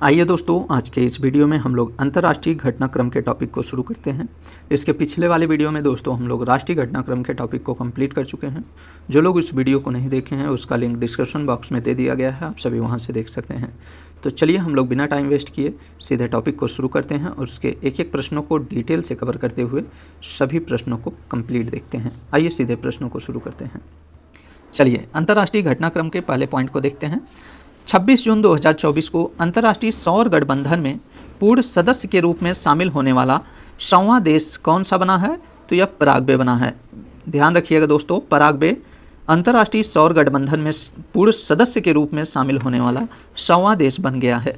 आइए दोस्तों, आज के इस वीडियो में हम लोग अंतर्राष्ट्रीय घटनाक्रम के टॉपिक को शुरू करते हैं। इसके पिछले वाले वीडियो में दोस्तों हम लोग राष्ट्रीय घटनाक्रम के टॉपिक को कंप्लीट कर चुके हैं। जो लोग इस वीडियो को नहीं देखे हैं उसका लिंक डिस्क्रिप्शन बॉक्स में दे दिया गया है, आप सभी वहां से देख सकते हैं। तो चलिए हम लोग बिना टाइम वेस्ट किए सीधे टॉपिक को शुरू करते हैं और उसके एक एक प्रश्नों को डिटेल से कवर करते हुए सभी प्रश्नों को कंप्लीट देखते हैं। आइए सीधे प्रश्नों को शुरू करते हैं। चलिए अंतर्राष्ट्रीय घटनाक्रम के पहले पॉइंट को देखते हैं। 26 जून 2024 को अंतर्राष्ट्रीय सौर गठबंधन में पूर्ण सदस्य के रूप में शामिल होने वाला 100वां देश कौन सा बना है? तो यह पराग्वे बना है। ध्यान रखिएगा दोस्तों, पराग्वे अंतर्राष्ट्रीय सौर गठबंधन में पूर्ण सदस्य के रूप में शामिल होने वाला 100वां देश बन गया है।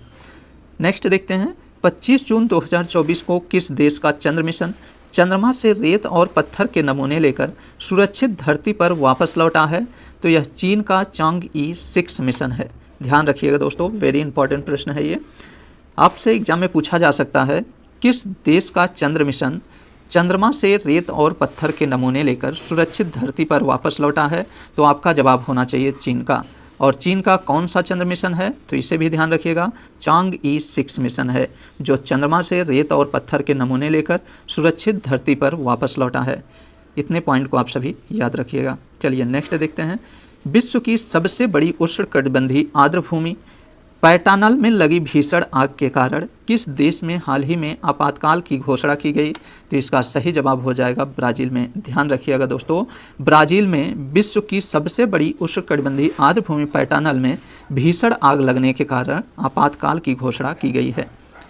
नेक्स्ट देखते हैं, 25 जून 2024 को किस देश का चंद्र मिशन चंद्रमा से रेत और पत्थर के नमूने लेकर सुरक्षित धरती पर वापस लौटा है? तो यह चीन का चांगई 6 मिशन है। ध्यान रखिएगा दोस्तों, वेरी इंपॉर्टेंट प्रश्न है ये। आपसे एग्जाम में पूछा जा सकता है किस देश का चंद्र मिशन चंद्रमा से रेत और पत्थर के नमूने लेकर सुरक्षित धरती पर वापस लौटा है? तो आपका जवाब होना चाहिए चीन का। और चीन का कौन सा चंद्र मिशन है? तो इसे भी ध्यान रखिएगा, चांगई 6 मिशन है, जो चंद्रमा से रेत और पत्थर के नमूने लेकर सुरक्षित धरती पर वापस लौटा है। इतने पॉइंट को आप सभी याद रखिएगा। चलिए नेक्स्ट देखते हैं, विश्व की सबसे बड़ी उष्णकटिबंधीय आर्द्रभूमि पैटानल में लगी भीषण आग के कारण किस देश में हाल ही में आपातकाल की घोषणा की गई? तो इसका सही जवाब हो जाएगा ब्राज़ील में। ध्यान रखिएगा दोस्तों, ब्राज़ील में विश्व की सबसे बड़ी उष्णकटिबंधीय आर्द्रभूमि पैटानल में भीषण आग लगने के कारण आपातकाल की घोषणा की गई है।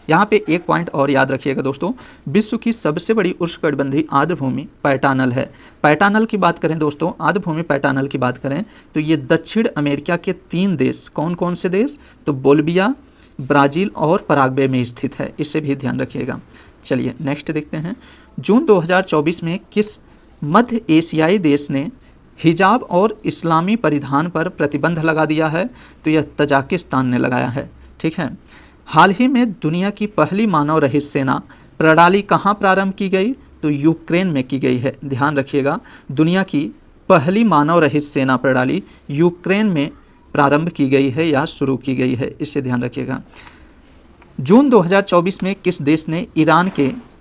यहाँ पे एक पॉइंट और याद रखिएगा दोस्तों, विश्व की सबसे बड़ी उष्णकटिबंधीय आर्द्रभूमि पैटानल है। पैटानल की बात करें दोस्तों, आर्द्रभूमि पैटानल की बात करें तो ये दक्षिण अमेरिका के 3 देश, कौन कौन से देश? तो बोलिविया, ब्राज़ील और पराग्वे में स्थित है। इससे भी ध्यान रखिएगा। चलिए नेक्स्ट देखते हैं, जून 2024 में किस मध्य एशियाई देश ने हिजाब और इस्लामी परिधान पर प्रतिबंध लगा दिया है? तो यह तजाकिस्तान ने लगाया है। ठीक है। हाल ही में दुनिया की पहली मानव रहित सेना प्रणाली कहाँ प्रारंभ की गई? तो यूक्रेन में की गई है। ध्यान रखिएगा, दुनिया की पहली मानव रहित सेना प्रणाली यूक्रेन में प्रारंभ की गई है या शुरू की गई है, इसे ध्यान रखिएगा। जून 2024 में किस देश ने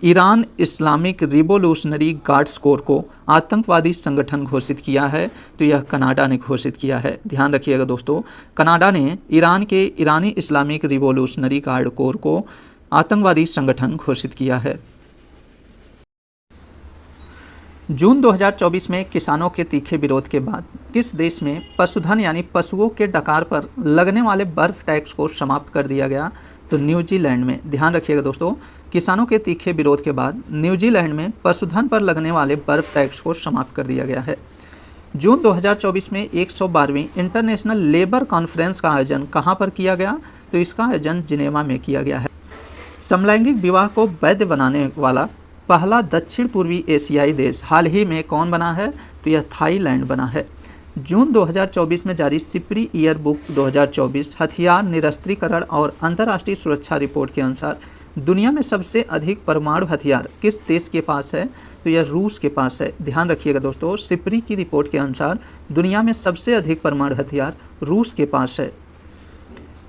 Iran Islamic revolutionary guards core को आतंकवादी संगठन घोषित किया है? तो यह कनाडा ने घोषित किया है। ध्यान रखिएगा दोस्तों, कनाडा ने ईरानी इस्लामिक रिवोल्यूशनरी गार्ड कोर को आतंकवादी संगठन घोषित किया है। जून 2024 में किसानों के तीखे विरोध के बाद किस देश में पशुधन यानी पशुओं के डकार पर लगने वाले बर्फ टैक्स को समाप्त कर दिया गया? तो न्यूजीलैंड में। ध्यान रखिएगा दोस्तों, किसानों के तीखे विरोध के बाद न्यूजीलैंड में पशुधन पर लगने वाले बर्फ टैक्स को समाप्त कर दिया गया है। जून 2024 में 112वीं इंटरनेशनल लेबर कॉन्फ्रेंस का आयोजन कहाँ पर किया गया? तो इसका आयोजन जिनेवा में किया गया है। समलैंगिक विवाह को वैध बनाने वाला पहला दक्षिण पूर्वी एशियाई देश हाल ही में कौन बना है? तो यह थाईलैंड बना है। जून 2024 में जारी सिपरी ईयर बुक 2024 हथियार निरस्त्रीकरण और अंतर्राष्ट्रीय सुरक्षा रिपोर्ट के अनुसार दुनिया में सबसे अधिक परमाणु हथियार किस देश के पास है? तो यह रूस के पास है। ध्यान रखिएगा दोस्तों, सिपरी की रिपोर्ट के अनुसार दुनिया में सबसे अधिक परमाणु हथियार रूस के पास है।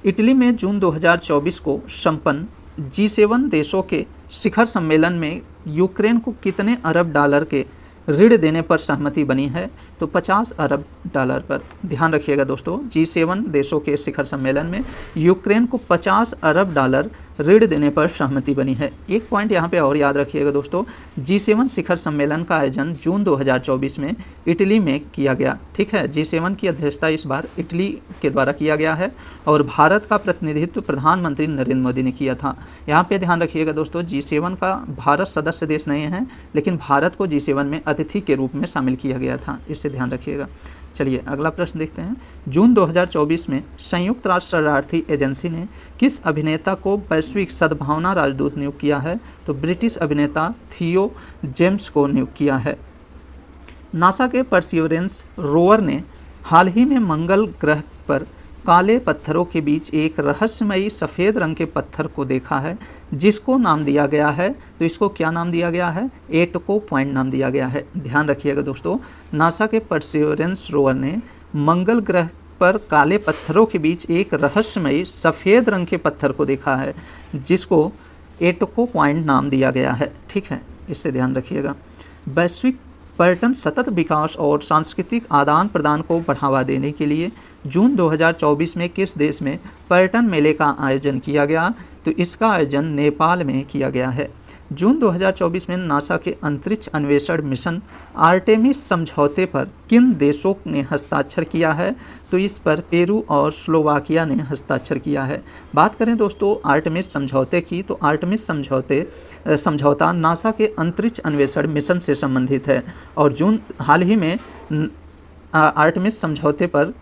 इटली में जून 2024 को संपन्न G7 देशों के शिखर सम्मेलन में यूक्रेन को कितने अरब डॉलर के ऋण देने पर सहमति बनी है? तो 50 अरब डॉलर पर। ध्यान रखिएगा दोस्तों, G7 देशों के शिखर सम्मेलन में यूक्रेन को 50 अरब डॉलर ऋण देने पर सहमति बनी है। एक पॉइंट यहाँ पे और याद रखिएगा दोस्तों, G7 शिखर सम्मेलन का आयोजन जून 2024 में इटली में किया गया। ठीक है, G7 की अध्यक्षता इस बार इटली के द्वारा किया गया है और भारत का प्रतिनिधित्व प्रधानमंत्री नरेंद्र मोदी ने किया था। यहाँ पे ध्यान रखिएगा दोस्तों, G7 का भारत सदस्य देश नहीं है, लेकिन भारत को G7 में अतिथि के रूप में शामिल किया गया था, इससे ध्यान रखिएगा। चलिए अगला प्रश्न देखते हैं, जून 2024 में संयुक्त राष्ट्र शरणार्थी एजेंसी ने किस अभिनेता को वैश्विक सद्भावना राजदूत नियुक्त किया है? तो ब्रिटिश अभिनेता थियो जेम्स को नियुक्त किया है। नासा के परसिवरेंस रोवर ने हाल ही में मंगल ग्रह पर काले पत्थरों के बीच एक रहस्यमयी सफ़ेद रंग के पत्थर को देखा है, जिसको नाम दिया गया है। तो इसको क्या नाम दिया गया है? एटको पॉइंट नाम दिया गया है। ध्यान रखिएगा दोस्तों, नासा के परसिवरेंस रोवर ने मंगल ग्रह पर काले पत्थरों के बीच एक रहस्यमयी सफ़ेद रंग के पत्थर को देखा है जिसको एटको पॉइंट नाम दिया गया है। ठीक है, इससे ध्यान रखिएगा। वैश्विक पर्यटन सतत विकास और सांस्कृतिक आदान प्रदान को बढ़ावा देने के लिए जून 2024 में किस देश में पर्यटन मेले का आयोजन किया गया? तो इसका आयोजन नेपाल में किया गया है। जून 2024 में नासा के अंतरिक्ष अन्वेषण मिशन आर्टेमिस समझौते पर किन देशों ने हस्ताक्षर किया है? तो इस पर पेरू और स्लोवाकिया ने हस्ताक्षर किया है। बात करें दोस्तों आर्टेमिस समझौते की, तो आर्टेमिस समझौता नासा के अंतरिक्ष अन्वेषण मिशन से संबंधित है और हाल ही में आर्टेमिस समझौते पर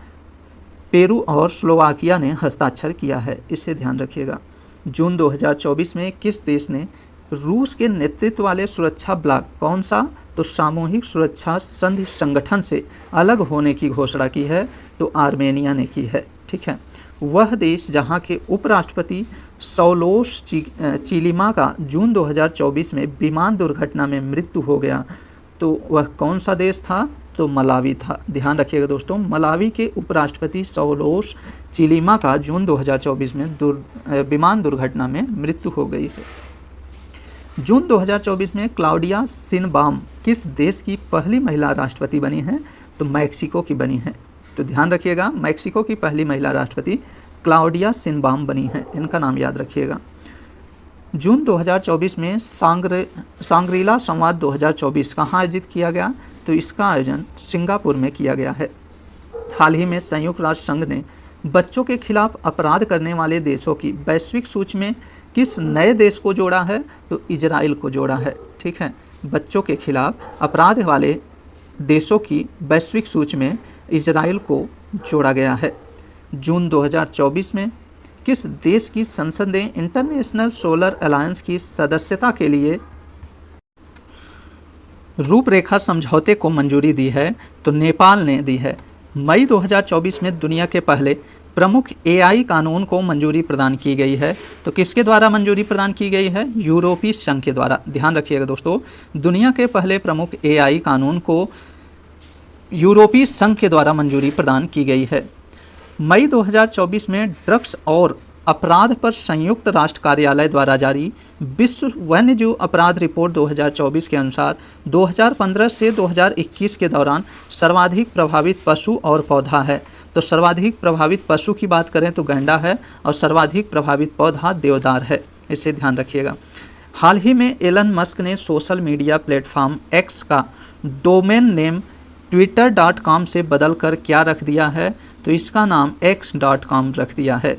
पेरू और स्लोवाकिया ने हस्ताक्षर किया है, इसे ध्यान रखिएगा। जून 2024 में किस देश ने रूस के नेतृत्व वाले सुरक्षा ब्लॉक, कौन सा? तो सामूहिक सुरक्षा संधि संगठन से अलग होने की घोषणा की है? तो आर्मेनिया ने की है। ठीक है, वह देश जहां के उपराष्ट्रपति सौलोस चिलिमा का जून 2024 में विमान दुर्घटना में मृत्यु हो गया, तो वह कौन सा देश था? तो मलावी था। ध्यान रखिएगा दोस्तों, मलावी के उपराष्ट्रपति सौलोस चिलिमा का जून 2024 में विमान दुर्घटना में मृत्यु हो गई है। जून 2024 में क्लाउडिया शिनबाम किस देश की पहली महिला राष्ट्रपति बनी है? तो मैक्सिको की बनी है। तो ध्यान रखिएगा, मैक्सिको की पहली महिला राष्ट्रपति क्लाउडिया शिनबाम बनी है, इनका नाम याद रखिएगा। जून 2024 में सांग्रीला संवाद 2024 कहाँ आयोजित किया गया? तो इसका आयोजन सिंगापुर में किया गया है। हाल ही में संयुक्त राष्ट्र संघ ने बच्चों के खिलाफ अपराध करने वाले देशों की वैश्विक सूची में किस नए देश को जोड़ा है? तो इजराइल को जोड़ा है। ठीक है, बच्चों के खिलाफ अपराध वाले देशों की वैश्विक सूची में इजराइल को जोड़ा गया है। जून 2024 में किस देश की संसद ने इंटरनेशनल सोलर अलायंस की सदस्यता के लिए रूपरेखा समझौते को मंजूरी दी है? तो नेपाल ने दी है। मई 2024 में दुनिया के पहले प्रमुख एआई कानून को मंजूरी प्रदान की गई है। तो किसके द्वारा मंजूरी प्रदान की गई है? यूरोपीय संघ के द्वारा। ध्यान रखिएगा दोस्तों, दुनिया के पहले प्रमुख एआई कानून को यूरोपीय संघ के द्वारा मंजूरी प्रदान की गई है। मई 2024 में ड्रग्स और अपराध पर संयुक्त राष्ट्र कार्यालय द्वारा जारी विश्व वन्यजीव अपराध रिपोर्ट 2024 के अनुसार 2015 से 2021 के दौरान सर्वाधिक प्रभावित पशु और पौधा है। तो सर्वाधिक प्रभावित पशु की बात करें तो गैंडा है और सर्वाधिक प्रभावित पौधा देवदार है, इसे ध्यान रखिएगा। हाल ही में एलन मस्क ने सोशल मीडिया प्लेटफॉर्म एक्स का डोमेन नेम twitter.com से बदलकर क्या रख दिया है? तो इसका नाम x.com रख दिया है।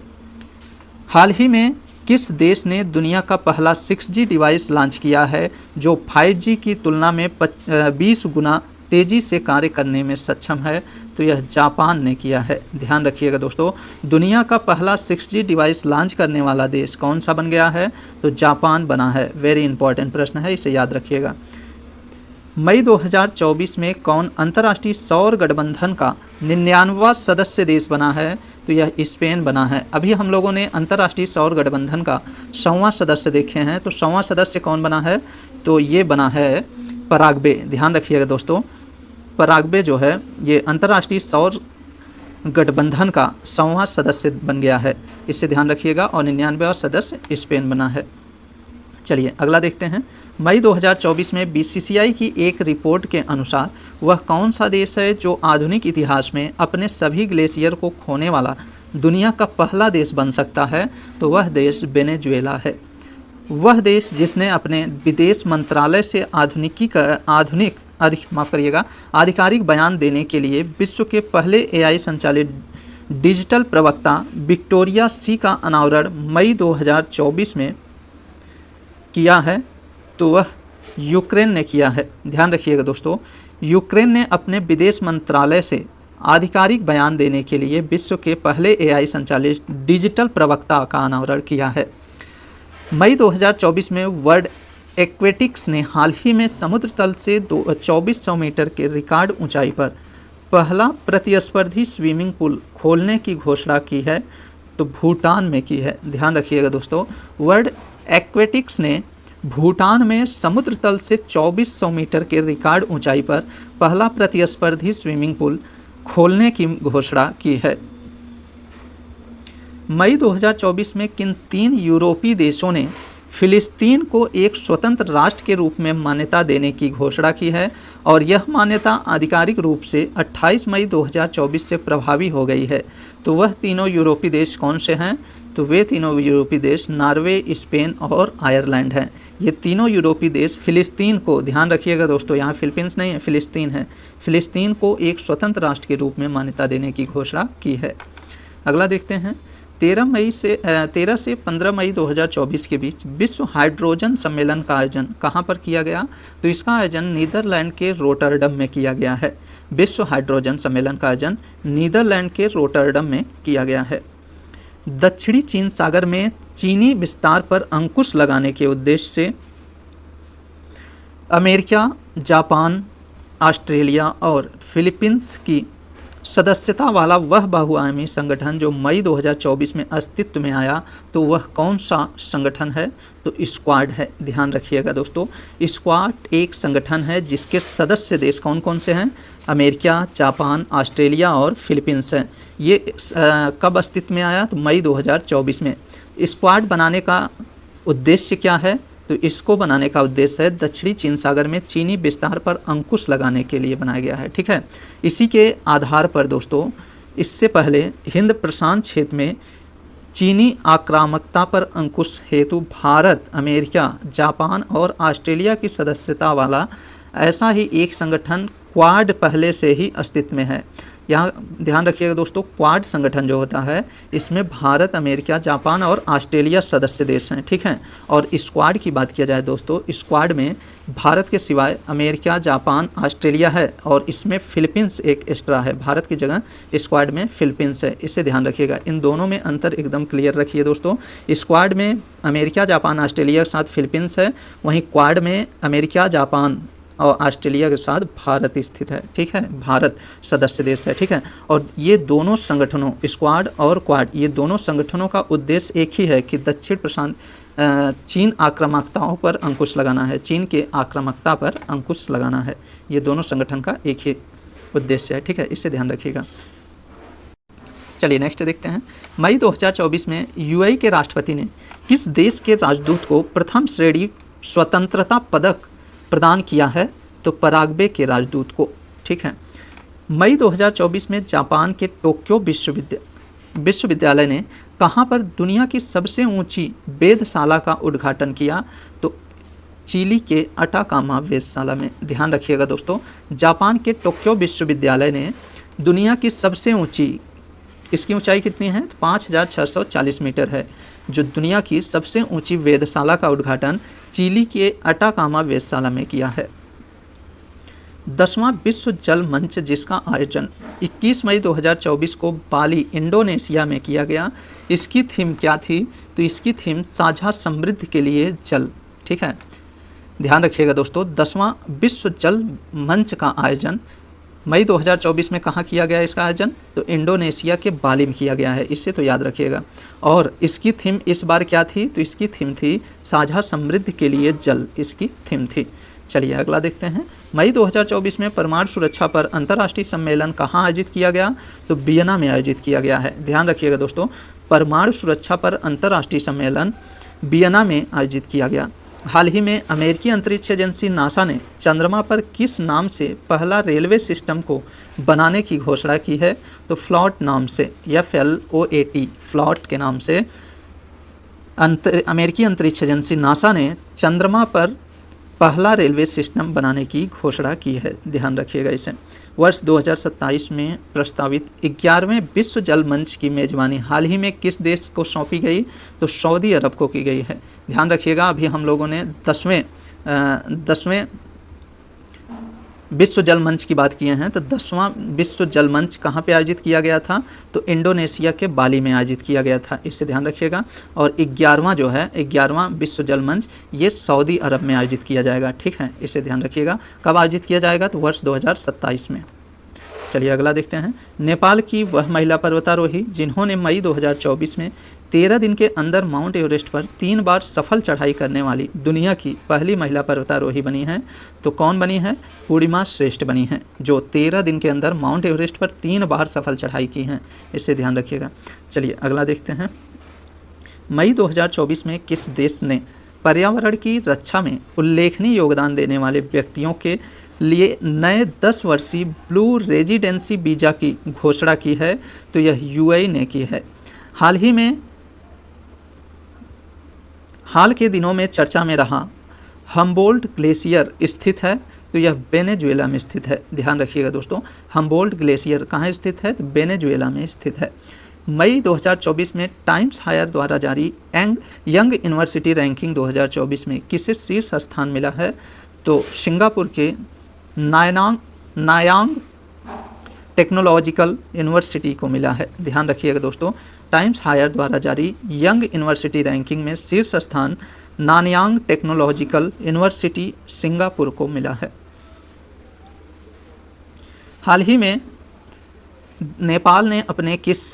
हाल ही में किस देश ने दुनिया का पहला 6G डिवाइस लॉन्च किया है जो 5G की तुलना में 20 गुना तेज़ी से कार्य करने में सक्षम है? तो यह जापान ने किया है। ध्यान रखिएगा दोस्तों, दुनिया का पहला 6G डिवाइस लॉन्च करने वाला देश कौन सा बन गया है? तो जापान बना है। वेरी इंपॉर्टेंट प्रश्न है, इसे याद रखिएगा। मई 2024 में कौन अंतर्राष्ट्रीय सौर गठबंधन का 99वां सदस्य देश बना है? तो यह स्पेन बना है। अभी हम लोगों ने अंतर्राष्ट्रीय सौर गठबंधन का 100वां सदस्य देखे हैं, तो 100वां सदस्य कौन बना है? तो ये बना है पराग्वे। ध्यान रखिएगा दोस्तों, पराग्वे जो है ये अंतर्राष्ट्रीय सौर गठबंधन का 100वां सदस्य बन गया है, इससे ध्यान रखिएगा। और 99वां सदस्य स्पेन बना है। चलिए अगला देखते हैं। मई 2024 में BCCI की एक रिपोर्ट के अनुसार वह कौन सा देश है जो आधुनिक इतिहास में अपने सभी ग्लेशियर को खोने वाला दुनिया का पहला देश बन सकता है? तो वह देश वेनेजुएला है। वह देश जिसने अपने विदेश मंत्रालय से आधिकारिक बयान देने के लिए विश्व के पहले AI संचालित डिजिटल प्रवक्ता विक्टोरिया सी का अनावरण मई 2024 में किया है, तो वह यूक्रेन ने किया है। ध्यान रखिएगा दोस्तों, यूक्रेन ने अपने विदेश मंत्रालय से आधिकारिक बयान देने के लिए विश्व के पहले AI संचालित डिजिटल प्रवक्ता का अनावरण किया है। मई 2024 में वर्ल्ड एक्वेटिक्स ने हाल ही में समुद्र तल से 2400 मीटर के रिकॉर्ड ऊंचाई पर पहला प्रतिस्पर्धी स्विमिंग पूल खोलने की घोषणा की है, तो भूटान में की है। ध्यान रखिएगा दोस्तों, वर्ल्ड एक्वेटिक्स ने भूटान में समुद्र तल से 2400 मीटर के रिकॉर्ड ऊंचाई पर पहला प्रतिस्पर्धी स्विमिंग पूल खोलने की घोषणा की है। मई 2024 में किन 3 यूरोपीय देशों ने फिलिस्तीन को एक स्वतंत्र राष्ट्र के रूप में मान्यता देने की घोषणा की है और यह मान्यता आधिकारिक रूप से 28 मई 2024 से प्रभावी हो गई है। तो वह तीनों यूरोपीय देश कौन से हैं? तो वे तीनों यूरोपीय देश नॉर्वे, स्पेन और आयरलैंड हैं। ये तीनों यूरोपीय देश फिलिस्तीन को, ध्यान रखिएगा दोस्तों, यहाँ फिलीपींस नहीं है, फिलिस्तीन है, फिलिस्तीन को एक स्वतंत्र राष्ट्र के रूप में मान्यता देने की घोषणा की है। अगला देखते हैं, 13 से 15 मई 2024 के बीच विश्व हाइड्रोजन सम्मेलन का आयोजन कहाँ पर किया गया? तो इसका आयोजन नीदरलैंड के रोटरडम में किया गया है। विश्व हाइड्रोजन सम्मेलन का आयोजन नीदरलैंड के रोटरडम में किया गया है। दक्षिणी चीन सागर में चीनी विस्तार पर अंकुश लगाने के उद्देश्य से अमेरिका, जापान, ऑस्ट्रेलिया और फिलीपींस की सदस्यता वाला वह बहुआयामी संगठन जो मई 2024 में अस्तित्व में आया, तो वह कौन सा संगठन है? तो स्क्वाड है। ध्यान रखिएगा दोस्तों, स्क्वाड एक संगठन है जिसके सदस्य देश कौन कौन से हैं? अमेरिका, जापान, ऑस्ट्रेलिया और फिलीपींस हैं। ये कब अस्तित्व में आया? तो मई 2024 में। स्क्वाड बनाने का उद्देश्य क्या है? तो इसको बनाने का उद्देश्य है दक्षिणी चीन सागर में चीनी विस्तार पर अंकुश लगाने के लिए बनाया गया है। ठीक है, इसी के आधार पर दोस्तों, इससे पहले हिंद प्रशांत क्षेत्र में चीनी आक्रामकता पर अंकुश हेतु भारत, अमेरिका, जापान और ऑस्ट्रेलिया की सदस्यता वाला ऐसा ही एक संगठन क्वाड पहले से ही अस्तित्व में है। यहाँ ध्यान रखिएगा दोस्तों, क्वाड संगठन जो होता है इसमें भारत, अमेरिका, जापान और ऑस्ट्रेलिया सदस्य देश हैं। ठीक है, और स्क्वाड की बात किया जाए दोस्तों, स्क्वाड में भारत के सिवाय अमेरिका, जापान, ऑस्ट्रेलिया है और इसमें फिलीपींस एक एक्स्ट्रा है। भारत की जगह स्क्वाड में फिलीपींस है, इसे ध्यान रखिएगा। इन दोनों में अंतर एकदम क्लियर रखिए दोस्तों। स्क्वाड में अमेरिका, जापान, ऑस्ट्रेलिया के साथ फिलीपींस है, वहीं क्वाड में अमेरिका, जापान और ऑस्ट्रेलिया के साथ भारत स्थित है। ठीक है, भारत सदस्य देश है। ठीक है, और ये दोनों संगठनों, स्क्वाड और क्वाड, ये दोनों संगठनों का उद्देश्य एक ही है कि दक्षिण प्रशांत चीन आक्रामकताओं पर अंकुश लगाना है, चीन के आक्रामकता पर अंकुश लगाना है। ये दोनों संगठन का एक ही उद्देश्य है। ठीक है, इससे ध्यान रखिएगा। चलिए नेक्स्ट देखते हैं। मई 2024 में यूएई के राष्ट्रपति ने किस देश के राजदूत को प्रथम श्रेणी स्वतंत्रता पदक प्रदान किया है? तो पराग्वे के राजदूत को। ठीक है, मई 2024 में जापान के टोक्यो विश्वविद्यालय ने कहाँ पर दुनिया की सबसे ऊंची वेधशाला का उद्घाटन किया? तो चिली के अटाकामा वेधशाला में। ध्यान रखिएगा दोस्तों, जापान के टोक्यो विश्वविद्यालय ने दुनिया की सबसे ऊंची, इसकी ऊंचाई कितनी है? 5640 मीटर है, जो दुनिया की सबसे ऊंची वेधशाला का उद्घाटन चिली के अटाकामा वेधशाला में किया है। 10वां विश्व जल मंच, जिसका आयोजन 21 मई 2024 को बाली, इंडोनेशिया में किया गया, इसकी थीम क्या थी? तो इसकी थीम साझा समृद्धि के लिए जल। ठीक है, ध्यान रखिएगा दोस्तों, 10वां विश्व जल मंच का आयोजन मई 2024 में कहाँ किया गया? इसका आयोजन तो इंडोनेशिया के बाली में किया गया है, इससे तो याद रखिएगा। और इसकी थीम इस बार क्या थी? तो इसकी थीम थी साझा समृद्धि के लिए जल, इसकी थीम थी। चलिए अगला देखते हैं। मई 2024 में परमाणु सुरक्षा पर अंतर्राष्ट्रीय सम्मेलन कहाँ आयोजित किया गया? तो वियना में आयोजित किया गया है। ध्यान रखिएगा दोस्तों, परमाणु सुरक्षा पर अंतर्राष्ट्रीय सम्मेलन वियना में आयोजित किया गया। हाल ही में अमेरिकी अंतरिक्ष एजेंसी नासा ने चंद्रमा पर किस नाम से पहला रेलवे सिस्टम को बनाने की घोषणा की है? तो फ्लॉट नाम से, FLOAT, फ्लॉट के नाम से अमेरिकी अंतरिक्ष एजेंसी नासा ने चंद्रमा पर पहला रेलवे सिस्टम बनाने की घोषणा की है। ध्यान रखिएगा इसे। वर्ष 2027 में प्रस्तावित 11वें विश्व जल मंच की मेज़बानी हाल ही में किस देश को सौंपी गई? तो सऊदी अरब को की गई है। ध्यान रखिएगा, अभी हम लोगों ने 10वें विश्व जल मंच की बात किए हैं, तो 10वां विश्व जल मंच कहाँ पे आयोजित किया गया था? तो इंडोनेशिया के बाली में आयोजित किया गया था, इससे ध्यान रखिएगा। और 11वां जो है, 11वां विश्व जल मंच, ये सऊदी अरब में आयोजित किया जाएगा। ठीक है, इसे ध्यान रखिएगा। कब आयोजित किया जाएगा? तो वर्ष 2027 में। चलिए अगला देखते हैं। नेपाल की वह महिला पर्वतारोही जिन्होंने मई 2024 में 13 दिन के अंदर माउंट एवरेस्ट पर 3 बार सफल चढ़ाई करने वाली दुनिया की पहली महिला पर्वतारोही बनी है। तो कौन बनी है? पूर्णिमा श्रेष्ठ बनी है, जो 13 दिन के अंदर माउंट एवरेस्ट पर 3 बार सफल चढ़ाई की हैं। इससे ध्यान रखिएगा। चलिए अगला देखते हैं। मई 2024 में किस देश ने पर्यावरण की रक्षा में उल्लेखनीय योगदान देने वाले व्यक्तियों के लिए नए 10 वर्षीय ब्लू रेजिडेंसी वीज़ा की घोषणा की है? तो यह यूएई ने की है। हाल के दिनों में चर्चा में रहा हम्बोल्ट ग्लेशियर स्थित है? तो यह वेनेजुएला में स्थित है। ध्यान रखिएगा दोस्तों, हम्बोल्ट ग्लेशियर कहाँ स्थित है? तो वेनेजुएला में स्थित है। मई 2024 में टाइम्स हायर द्वारा जारी यंग यूनिवर्सिटी रैंकिंग 2024 में किसे शीर्ष स्थान मिला है? तो सिंगापुर के नायांग टेक्नोलॉजिकल यूनिवर्सिटी को मिला है। ध्यान रखिएगा दोस्तों, टाइम्स हायर द्वारा जारी यंग यूनिवर्सिटी रैंकिंग में शीर्ष स्थान नानयांग टेक्नोलॉजिकल यूनिवर्सिटी सिंगापुर को मिला है। हाल ही में नेपाल ने अपने किस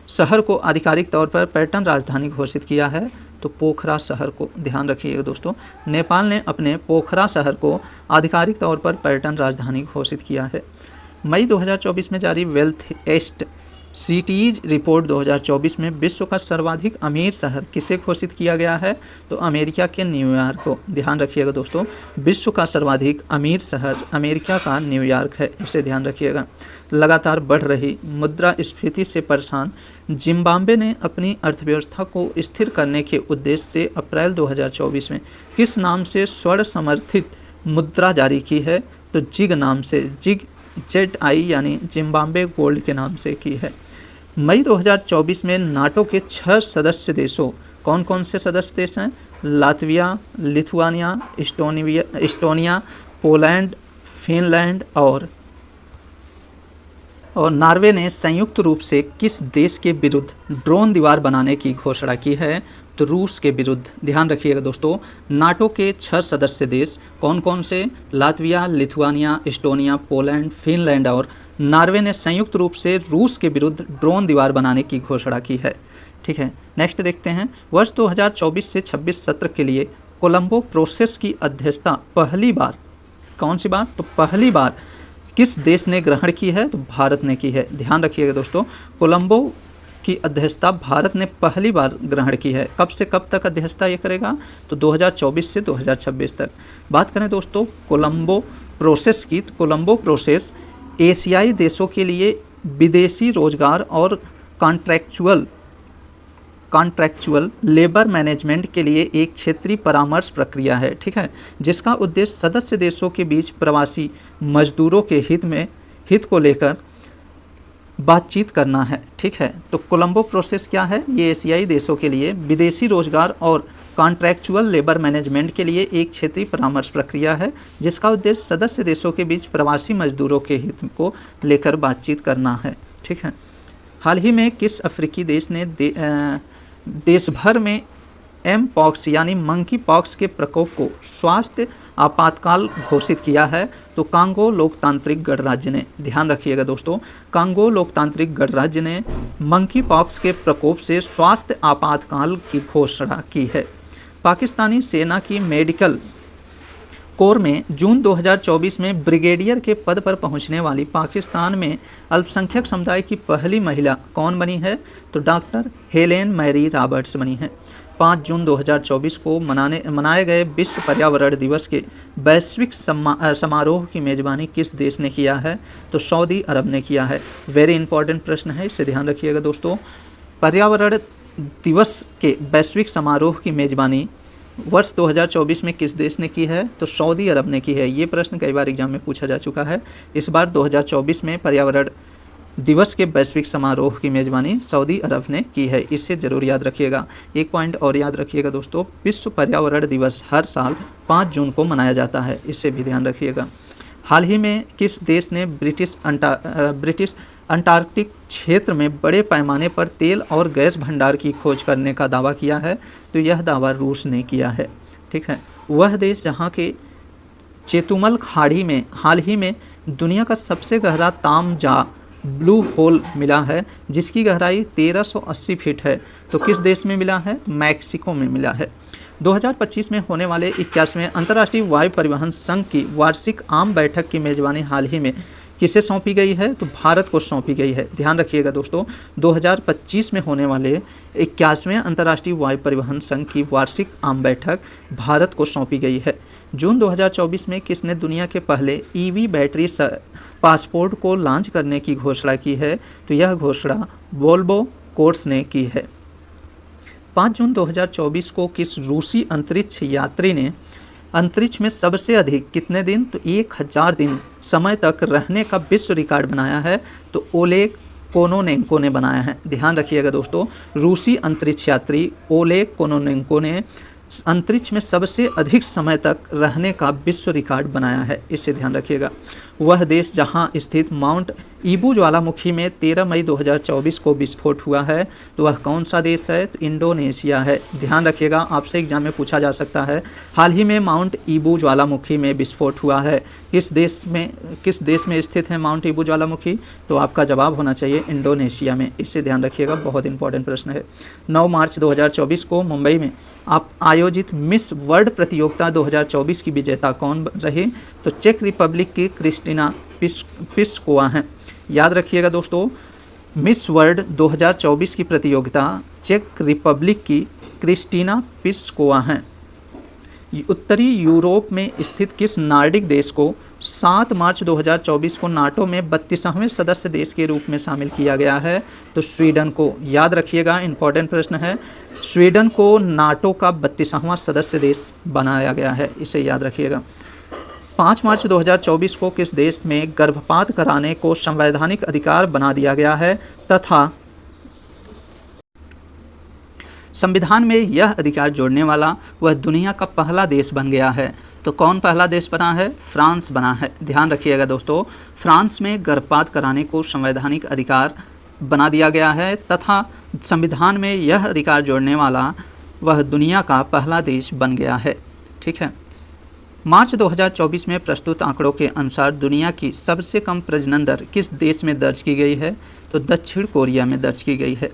शहर को आधिकारिक तौर पर पर्यटन राजधानी घोषित किया है? तो पोखरा शहर को। ध्यान रखिएगा दोस्तों, नेपाल ने अपने पोखरा शहर को आधिकारिक तौर पर पर्यटन राजधानी घोषित किया है। मई 2024 में जारी वेल्थ एस्ट सिटीज रिपोर्ट 2024 में विश्व का सर्वाधिक अमीर शहर किसे घोषित किया गया है? तो अमेरिका के न्यूयॉर्क को। ध्यान रखिएगा दोस्तों, विश्व का सर्वाधिक अमीर शहर अमेरिका का न्यूयॉर्क है। इसे ध्यान रखिएगा। लगातार बढ़ रही मुद्रास्फीति से परेशान जिम्बाब्वे ने अपनी अर्थव्यवस्था को स्थिर करने के उद्देश्य से अप्रैल 2024 में किस नाम से स्वर्ण समर्थित मुद्रा जारी की है? तो जिग नाम से, जिग ZI यानी जिम्बाब्वे गोल्ड के नाम से की है। मई 2024 में नाटो के 6 सदस्य देशों, कौन कौन से सदस्य देश हैं? Latvia, Lithuania, Estonia, Poland, Finland और नॉर्वे ने संयुक्त रूप से किस देश के विरुद्ध ड्रोन दीवार बनाने की घोषणा की है? तो रूस के विरुद्ध। ध्यान रखिएगा दोस्तों, नाटो के 6 सदस्य देश कौन कौन से? Latvia, Lithuania, Estonia, Poland, Finland और नॉर्वे ने संयुक्त रूप से रूस के विरुद्ध ड्रोन दीवार बनाने की घोषणा की है। ठीक है, नेक्स्ट देखते हैं। वर्ष 2024 से 26 सत्र के लिए कोलंबो प्रोसेस की अध्यक्षता पहली बार, कौन सी बार? तो पहली बार किस देश ने ग्रहण की है? तो भारत ने की है। ध्यान रखिएगा दोस्तों, कोलंबो की अध्यक्षता भारत ने पहली बार ग्रहण की है। कब से कब तक अध्यक्षता ये करेगा? तो 2024 से 2026 तक। बात करें दोस्तों कोलंबो प्रोसेस की, तो कोलंबो प्रोसेस एशियाई देशों के लिए विदेशी रोजगार और कॉन्ट्रैक्चुअल लेबर मैनेजमेंट के लिए एक क्षेत्रीय परामर्श प्रक्रिया है। ठीक है, जिसका उद्देश्य सदस्य देशों के बीच प्रवासी मजदूरों के हित को लेकर बातचीत करना है। ठीक है, तो कोलंबो प्रोसेस क्या है? ये एशियाई देशों के लिए विदेशी रोजगार और कॉन्ट्रैक्चुअल लेबर मैनेजमेंट के लिए एक क्षेत्रीय परामर्श प्रक्रिया है, जिसका उद्देश्य सदस्य देशों के बीच प्रवासी मजदूरों के हित को लेकर बातचीत करना है। ठीक है, हाल ही में किस अफ्रीकी देश ने देश भर में एमपॉक्स यानी मंकी पॉक्स के प्रकोप को स्वास्थ्य आपातकाल घोषित किया है? तो कांगो लोकतांत्रिक गणराज्य ने। ध्यान रखिएगा दोस्तों, कांगो लोकतांत्रिक गणराज्य ने मंकी पॉक्स के प्रकोप से स्वास्थ्य आपातकाल की घोषणा की है। पाकिस्तानी सेना की मेडिकल कोर में जून 2024 में ब्रिगेडियर के पद पर पहुंचने वाली पाकिस्तान में अल्पसंख्यक समुदाय की पहली महिला कौन बनी है? तो डॉक्टर हेलेन मैरी रॉबर्ट्स बनी है। 5 जून 2024 को मनाए गए विश्व पर्यावरण दिवस के वैश्विक समारोह की मेज़बानी किस देश ने किया है? तो सऊदी अरब ने किया है। वेरी इंपॉर्टेंट प्रश्न है, इसे ध्यान रखिएगा दोस्तों। पर्यावरण दिवस के वैश्विक समारोह की मेज़बानी वर्ष 2024 में किस देश ने की है? तो सऊदी अरब ने की है। ये प्रश्न कई बार एग्जाम में पूछा जा चुका है। इस बार 2024 में पर्यावरण दिवस के वैश्विक समारोह की मेज़बानी सऊदी अरब ने की है। इसे ज़रूर याद रखिएगा। एक पॉइंट और याद रखिएगा दोस्तों, विश्व पर्यावरण दिवस हर साल 5 जून को मनाया जाता है, इससे भी ध्यान रखिएगा। हाल ही में किस देश ने ब्रिटिश अंटार्कटिक क्षेत्र में बड़े पैमाने पर तेल और गैस भंडार की खोज करने का दावा किया है? तो यह दावा रूस ने किया है। ठीक है, वह देश जहाँ के चेतुमल खाड़ी में हाल ही में दुनिया का सबसे गहरा तामजा ब्लू होल मिला है, जिसकी गहराई 1380 फीट है। तो तो किस देश में मिला है? मैक्सिको में मिला है। 2025 में होने वाले 81वें अंतर्राष्ट्रीय वायु परिवहन संघ की वार्षिक आम बैठक की मेजबानी हाल ही में किसे सौंपी गई है? तो भारत को सौंपी गई है। ध्यान रखिएगा दोस्तों, 2025 में होने वाले 81वें अंतर्राष्ट्रीय वायु परिवहन संघ की वार्षिक आम बैठक भारत को सौंपी गई है। जून 2024 में किसने दुनिया के पहले ईवी बैटरी पासपोर्ट को लॉन्च करने की घोषणा की है? तो यह घोषणा वोल्वो कोर्स ने की है। 5 जून 2024 को किस रूसी अंतरिक्ष यात्री ने अंतरिक्ष में सबसे अधिक कितने दिन? तो 1000 दिन समय तक रहने का विश्व रिकॉर्ड बनाया है? तो ओलेग कोनोनेंको ने बनाया है। ध्यान रखिएगा दोस्तों, रूसी अंतरिक्ष यात्री ओलेग कोनोनेंको ने अंतरिक्ष में सबसे अधिक समय तक रहने का विश्व रिकॉर्ड बनाया है। इसे ध्यान रखिएगा। वह देश जहां स्थित माउंट ईबू ज्वालामुखी में 13 मई 2024 को विस्फोट हुआ है, तो वह कौन सा देश है? तो इंडोनेशिया है। ध्यान रखिएगा, आपसे एग्जाम में पूछा जा सकता है हाल ही में माउंट ईबू ज्वालामुखी में विस्फोट हुआ है, किस देश में स्थित है माउंट ईबू ज्वालामुखी? तो आपका जवाब होना चाहिए इंडोनेशिया में। इसे ध्यान रखिएगा, बहुत इंपॉर्टेंट प्रश्न है। 9 मार्च 2024 को मुंबई में आप आयोजित मिस वर्ल्ड प्रतियोगिता 2024 की विजेता कौन रही? तो चेक रिपब्लिक की क्रिस्टीना पिस्कोवा हैं। याद रखिएगा दोस्तों, मिस वर्ल्ड 2024 की प्रतियोगिता चेक रिपब्लिक की क्रिस्टीना पिस्कोवा हैं। उत्तरी यूरोप में स्थित किस नार्डिक देश को 7 मार्च 2024 को नाटो में 32वें सदस्य देश के रूप में शामिल किया गया है? तो स्वीडन को। याद रखिएगा, इंपॉर्टेंट प्रश्न है। स्वीडन को नाटो का 32वां सदस्य देश बनाया गया है, इसे याद रखिएगा। 5 मार्च 2024 को किस देश में गर्भपात कराने को संवैधानिक अधिकार बना दिया गया है तथा संविधान में यह अधिकार जोड़ने वाला वह दुनिया का पहला देश बन गया है? तो कौन पहला देश बना है? फ्रांस बना है। ध्यान रखिएगा दोस्तों, फ्रांस में गर्भपात कराने को संवैधानिक अधिकार बना दिया गया है तथा संविधान में यह अधिकार जोड़ने वाला वह दुनिया का पहला देश बन गया है। ठीक है। मार्च 2024 में प्रस्तुत आंकड़ों के अनुसार दुनिया की सबसे कम प्रजनन दर किस देश में दर्ज की गई है? तो दक्षिण कोरिया में दर्ज की गई है।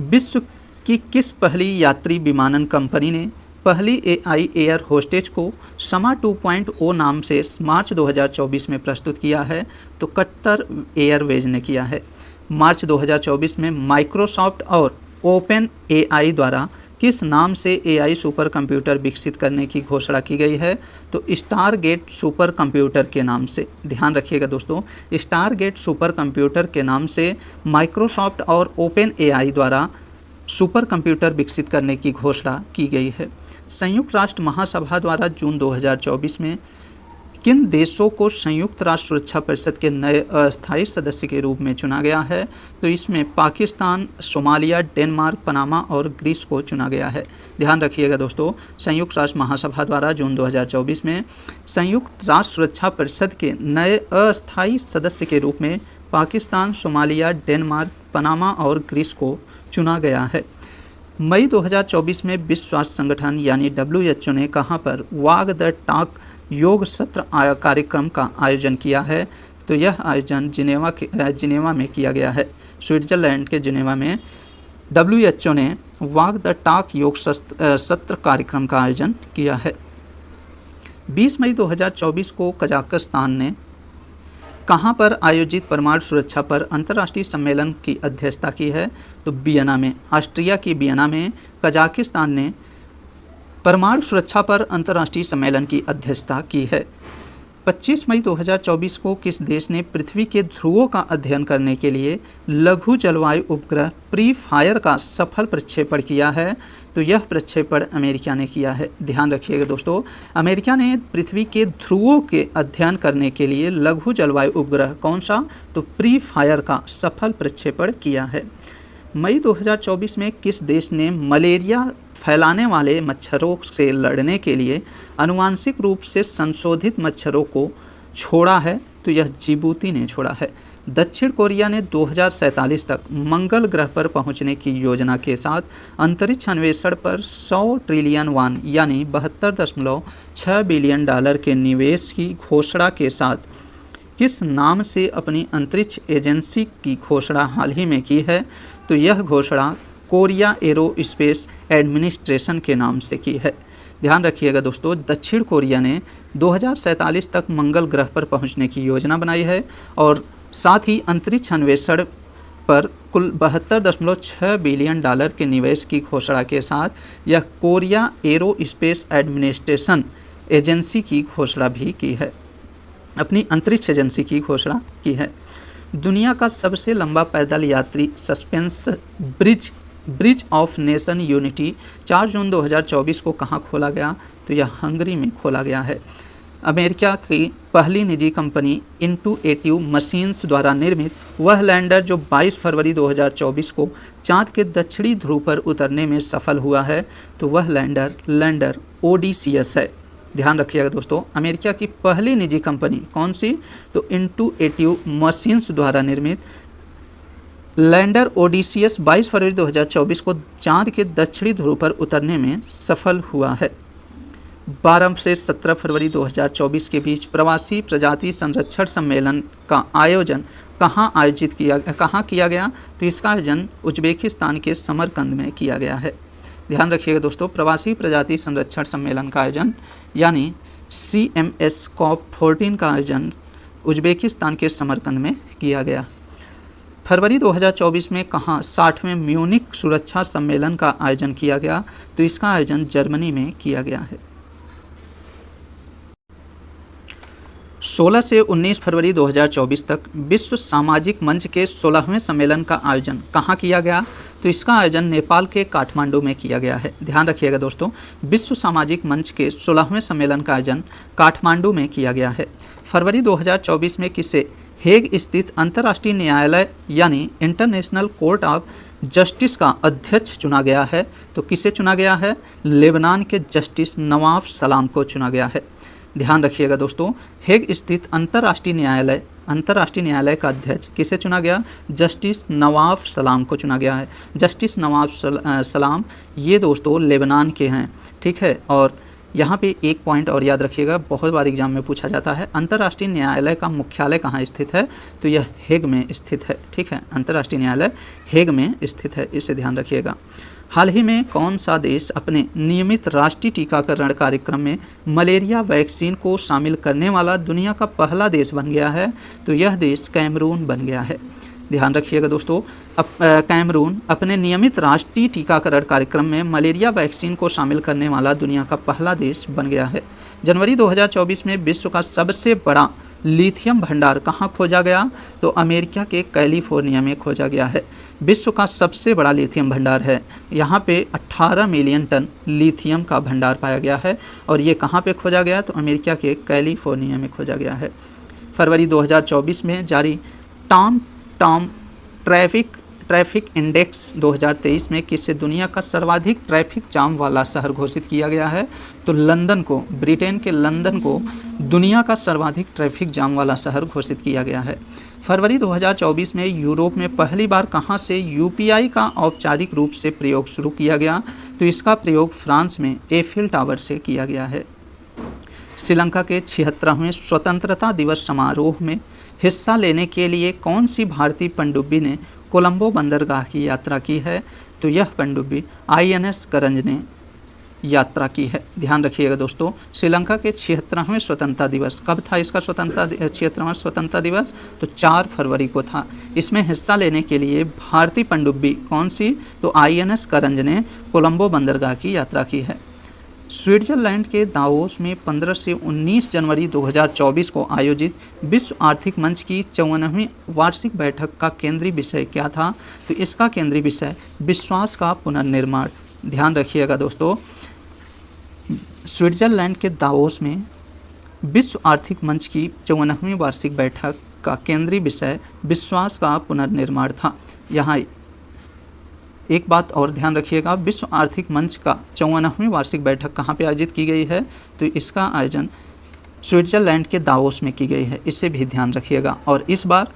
विश्व की किस पहली यात्री विमानन कंपनी ने पहली AI एयर होस्टेज को समा 2.0 नाम से मार्च 2024 में प्रस्तुत किया है? तो कतर एयरवेज ने किया है। मार्च 2024 में माइक्रोसॉफ्ट और ओपन AI द्वारा किस नाम से AI सुपर कंप्यूटर विकसित करने की घोषणा की गई है? तो स्टारगेट सुपर कंप्यूटर के नाम से। ध्यान रखिएगा दोस्तों, स्टारगेट सुपर कंप्यूटर के नाम से माइक्रोसॉफ्ट और ओपन AI द्वारा सुपर कंप्यूटर विकसित करने की घोषणा की गई है। संयुक्त राष्ट्र महासभा द्वारा जून 2024 में किन देशों को संयुक्त राष्ट्र सुरक्षा परिषद के नए अस्थायी सदस्य के रूप में चुना गया है? तो इसमें पाकिस्तान, सोमालिया, डेनमार्क, पनामा और ग्रीस को चुना गया है। ध्यान रखिएगा दोस्तों, संयुक्त राष्ट्र महासभा द्वारा जून 2024 में संयुक्त राष्ट्र सुरक्षा परिषद के नए अस्थायी सदस्य के रूप में पाकिस्तान, सोमालिया, डेनमार्क, पनामा और ग्रीस को चुना गया है। मई 2024 में विश्व स्वास्थ्य संगठन यानी WHO ने कहां पर वॉक द टॉक योग सत्र कार्यक्रम का आयोजन किया है? तो यह आयोजन जिनेवा में किया गया है। स्विट्जरलैंड के जिनेवा में WHO ने वॉक द टॉक योग सत्र कार्यक्रम का आयोजन किया है। 20 मई 2024 को कजाकिस्तान ने कहां पर आयोजित परमाणु सुरक्षा पर अंतर्राष्ट्रीय सम्मेलन की अध्यक्षता की है? तो वियना में, ऑस्ट्रिया की वियना में कजाकिस्तान ने परमाणु सुरक्षा पर अंतर्राष्ट्रीय सम्मेलन की अध्यक्षता की है। 25 मई 2024 को किस देश ने पृथ्वी के ध्रुवों का अध्ययन करने के लिए लघु जलवायु उपग्रह प्री फायर का सफल प्रक्षेपण किया है? तो यह प्रक्षेपण अमेरिका ने किया है। ध्यान रखिएगा दोस्तों, अमेरिका ने पृथ्वी के ध्रुवों के अध्ययन करने के लिए लघु जलवायु उपग्रह कौन सा? तो प्री फायर का सफल प्रक्षेपण किया है। मई 2024 में किस देश ने मलेरिया फैलाने वाले मच्छरों से लड़ने के लिए आनुवांशिक रूप से संशोधित मच्छरों को छोड़ा है? तो यह जिबूती ने छोड़ा है। दक्षिण कोरिया ने 2047 तक मंगल ग्रह पर पहुंचने की योजना के साथ अंतरिक्ष अन्वेषण पर 100 ट्रिलियन वॉन यानी 72.6 बिलियन डॉलर के निवेश की घोषणा के साथ किस नाम से अपनी अंतरिक्ष एजेंसी की घोषणा हाल ही में की है? तो यह घोषणा कोरिया एरोस्पेस एडमिनिस्ट्रेशन के नाम से की है। ध्यान रखिएगा दोस्तों, दक्षिण कोरिया ने 2047 तक मंगल ग्रह पर पहुंचने की योजना बनाई है और साथ ही अंतरिक्ष अन्वेषण पर कुल 72.6 बिलियन डॉलर के निवेश की घोषणा के साथ यह कोरिया एरोस्पेस एडमिनिस्ट्रेशन एजेंसी की घोषणा भी की है, अपनी अंतरिक्ष एजेंसी की घोषणा की है। दुनिया का सबसे लंबा पैदल यात्री suspense bridge of nation unity 4 जून 2024 को कहाँ खोला गया? तो यह हंगरी में खोला गया है। अमेरिका की पहली निजी कंपनी इंटूएटिव मशीन्स द्वारा निर्मित वह लैंडर जो 22 फरवरी 2024 को चांद के दक्षिणी ध्रुव पर उतरने में सफल हुआ है, तो वह लैंडर ओडिसियस है। ध्यान रखिएगा दोस्तों, अमेरिका की पहली निजी कंपनी कौन सी? तो इंटूएटिव मशीन्स द्वारा निर्मित लैंडर ओडिसियस 22 फरवरी 2024 को चांद के दक्षिणी ध्रुव पर उतरने में सफल हुआ है। 12 से 17 फरवरी 2024 के बीच प्रवासी प्रजाति संरक्षण सम्मेलन का आयोजन कहाँ किया गया? तो इसका आयोजन उज्बेकिस्तान के समरकंद में किया गया है। ध्यान रखिएगा दोस्तों, प्रवासी प्रजाति संरक्षण सम्मेलन का आयोजन यानी CMS COP14 का आयोजन उज्बेकिस्तान के समरकंद में किया गया। फरवरी 2024 में कहाँ 60वें म्यूनिक सुरक्षा सम्मेलन का आयोजन किया गया? तो इसका आयोजन जर्मनी में किया गया है। 16 से 19 फरवरी 2024 तक विश्व सामाजिक मंच के 16वें सम्मेलन का आयोजन कहाँ किया गया? तो इसका आयोजन नेपाल के काठमांडू में किया गया है। ध्यान रखिएगा दोस्तों, विश्व सामाजिक मंच के 16वें सम्मेलन का आयोजन काठमांडू में किया गया है। फरवरी 2024 में किसे हेग स्थित अंतर्राष्ट्रीय न्यायालय यानी इंटरनेशनल कोर्ट ऑफ जस्टिस का अध्यक्ष चुना गया है? तो किसे चुना गया है? लेबनान के जस्टिस नवाफ सलाम को चुना गया है। ध्यान रखिएगा दोस्तों, हेग स्थित अंतर्राष्ट्रीय न्यायालय का अध्यक्ष किसे चुना गया? जस्टिस नवाफ सलाम को चुना गया है। जस्टिस नवाफ सलाम ये दोस्तों लेबनान के हैं, ठीक है। और यहाँ पे एक पॉइंट और याद रखिएगा, बहुत बार एग्जाम में पूछा जाता है, अंतर्राष्ट्रीय न्यायालय का मुख्यालय कहाँ स्थित है? तो यह हेग में स्थित है, ठीक है। अंतर्राष्ट्रीय न्यायालय हेग में स्थित है, इसे ध्यान रखिएगा। हाल ही में कौन सा देश अपने नियमित राष्ट्रीय टीकाकरण कार्यक्रम में मलेरिया वैक्सीन को शामिल करने वाला दुनिया का पहला देश बन गया है? तो यह देश कैमरून बन गया है। ध्यान रखिएगा दोस्तों, कैमरून अपने नियमित राष्ट्रीय टीकाकरण कार्यक्रम में मलेरिया वैक्सीन को शामिल करने वाला दुनिया का पहला देश बन गया है। जनवरी 2024 में विश्व का सबसे बड़ा लिथियम भंडार कहाँ खोजा गया? तो अमेरिका के कैलिफोर्निया में खोजा गया है। विश्व का सबसे बड़ा लिथियम भंडार है, यहाँ पे 18 मिलियन टन लिथियम का भंडार पाया गया है और ये कहाँ पे खोजा गया? तो अमेरिका के कैलिफोर्निया में खोजा गया है। फरवरी 2024 में जारी टॉम ट्रैफिक इंडेक्स 2023 में किसे दुनिया का सर्वाधिक ट्रैफिक जाम वाला शहर घोषित किया गया है? तो लंदन को, ब्रिटेन के लंदन को दुनिया का सर्वाधिक ट्रैफिक जाम वाला शहर घोषित किया गया है। फरवरी 2024 में यूरोप में पहली बार कहाँ से UPI का औपचारिक रूप से प्रयोग शुरू किया गया? तो इसका प्रयोग फ्रांस में एफिल टावर से किया गया है। श्रीलंका के 76वें स्वतंत्रता दिवस समारोह में हिस्सा लेने के लिए कौन सी भारतीय पनडुब्बी ने कोलंबो बंदरगाह की यात्रा की है? तो यह पनडुब्बी INS करंज ने यात्रा की है। ध्यान रखिएगा दोस्तों, श्रीलंका के 76वें स्वतंत्रता दिवस कब था? इसका 76वां स्वतंत्रता दिवस तो 4 फरवरी को था। इसमें हिस्सा लेने के लिए भारतीय पनडुब्बी कौन सी? तो INS करंज ने कोलंबो बंदरगाह की यात्रा की है। स्विट्जरलैंड के दावोस में 15 से 19 जनवरी 2024 को आयोजित विश्व आर्थिक मंच की 54वीं वार्षिक बैठक का केंद्रीय विषय क्या था? तो इसका केंद्रीय विषय विश्वास का पुनर्निर्माण। ध्यान रखिएगा दोस्तों, स्विट्जरलैंड के दावोस में विश्व आर्थिक मंच की 54वीं वार्षिक बैठक का केंद्रीय विषय विश्वास का पुनर्निर्माण था। यहाँ एक बात और ध्यान रखिएगा, विश्व आर्थिक मंच का 54वीं वार्षिक बैठक कहाँ पे आयोजित की गई है? तो इसका आयोजन स्विट्जरलैंड के दावोस में की गई है, इसे भी ध्यान रखिएगा। और इस बार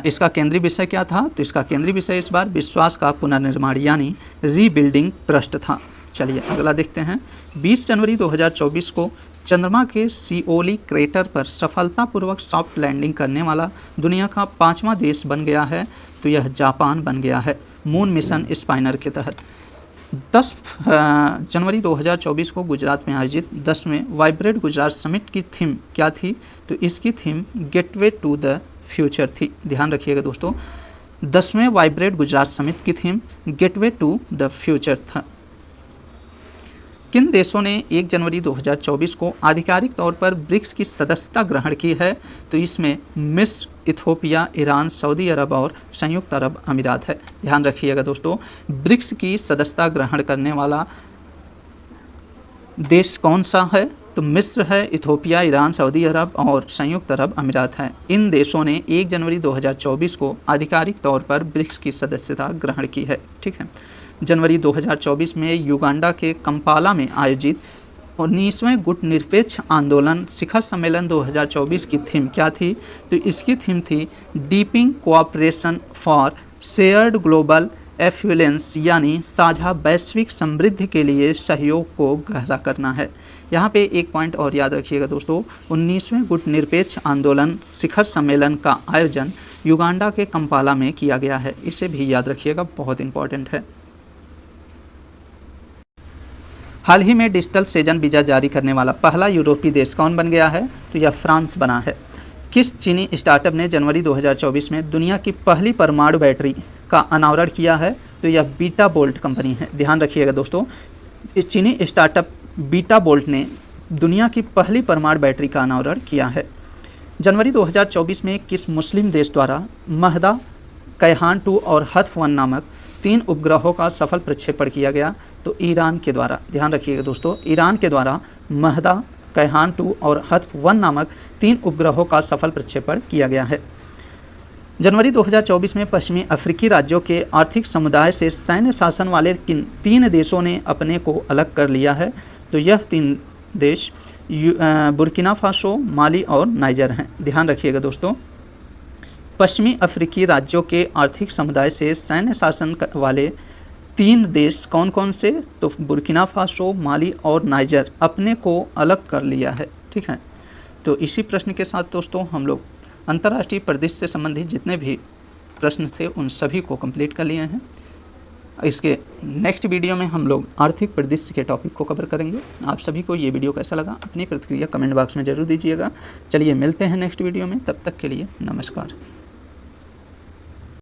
इसका केंद्रीय विषय क्या था? तो इसका केंद्रीय विषय इस बार विश्वास का पुनर्निर्माण यानी रीबिल्डिंग ट्रस्ट था। चलिए अगला देखते हैं। 20 जनवरी 2024 को चंद्रमा के सिओली क्रेटर पर सफलतापूर्वक सॉफ्ट लैंडिंग करने वाला दुनिया का 5वां देश बन गया है। तो यह जापान बन गया है। मून मिशन स्पाइनर के तहत। 10 जनवरी 2024 को गुजरात में आयोजित 10वें वाइब्रेंट गुजरात समिट की थीम क्या थी? तो इसकी theme gateway to the future थी। ध्यान रखिएगा दोस्तों, 10वें वाइब्रेंट गुजरात समिट की theme gateway to the future था। किन देशों ने 1 जनवरी 2024 को आधिकारिक तौर पर ब्रिक्स की सदस्यता ग्रहण की है? तो इसमें मिस्र, इथोपिया, ईरान, सऊदी अरब और संयुक्त अरब अमीरात है। ध्यान रखिएगा दोस्तों, ब्रिक्स की सदस्यता ग्रहण करने वाला देश कौन सा है? तो मिस्र है, इथोपिया, ईरान, सऊदी अरब और संयुक्त अरब अमीरात है। इन देशों ने 1 जनवरी 2024 को आधिकारिक तौर पर ब्रिक्स की सदस्यता ग्रहण की है। ठीक है, जनवरी 2024 में युगांडा के कंपाला में आयोजित 19वें गुटनिरपेक्ष आंदोलन शिखर सम्मेलन 2024 की थीम क्या थी? तो इसकी थीम थी deepening cooperation for shared global affluence, यानी साझा वैश्विक समृद्धि के लिए सहयोग को गहरा करना है। यहाँ पे एक पॉइंट और याद रखिएगा दोस्तों, 19वें गुटनिरपेक्ष आंदोलन शिखर सम्मेलन का आयोजन युगांडा के कंपाला में किया गया है। इसे भी याद रखिएगा, बहुत इंपॉर्टेंट है। हाल ही में डिजिटल सेजन वीज़ा जारी करने वाला पहला यूरोपीय देश कौन बन गया है? तो यह फ्रांस बना है। किस चीनी स्टार्टअप ने जनवरी 2024 में दुनिया की पहली परमाणु बैटरी का अनावरण किया है? तो यह बीटा बोल्ट कंपनी है। ध्यान रखिएगा दोस्तों, इस चीनी स्टार्टअप बीटा बोल्ट ने दुनिया की पहली परमाणु बैटरी का अनावरण किया है। जनवरी 2024 में किस मुस्लिम देश द्वारा महदा, कैहान 2 और हत्फ 1 नामक 3 उपग्रहों का सफल प्रक्षेपण किया गया? तो ईरान के द्वारा। ध्यान रखिएगा दोस्तों, ईरान के द्वारा महदा, कैहान 2 और हत्फ 1 नामक 3 उपग्रहों का सफल प्रक्षेपण किया गया है। जनवरी 2024 में पश्चिमी अफ्रीकी राज्यों के आर्थिक समुदाय से सैन्य शासन वाले किन 3 देशों ने अपने को अलग कर लिया है? तो यह 3 देश बुर्किना फासो, माली और नाइजर हैं। ध्यान रखिएगा दोस्तों, पश्चिमी अफ्रीकी राज्यों के आर्थिक समुदाय से सैन्य शासन वाले 3 देश कौन कौन से? तो बुर्किना फासो, माली और नाइजर अपने को अलग कर लिया है। ठीक है, तो इसी प्रश्न के साथ दोस्तों हम लोग अंतर्राष्ट्रीय परिदृश्य से संबंधित जितने भी प्रश्न थे उन सभी को कंप्लीट कर लिए हैं। इसके नेक्स्ट वीडियो में हम लोग आर्थिक परिदृश्य के टॉपिक को कवर करेंगे। आप सभी को ये वीडियो कैसा लगा अपनी प्रतिक्रिया कमेंट बॉक्स में ज़रूर दीजिएगा। चलिए मिलते हैं नेक्स्ट वीडियो में, तब तक के लिए नमस्कार।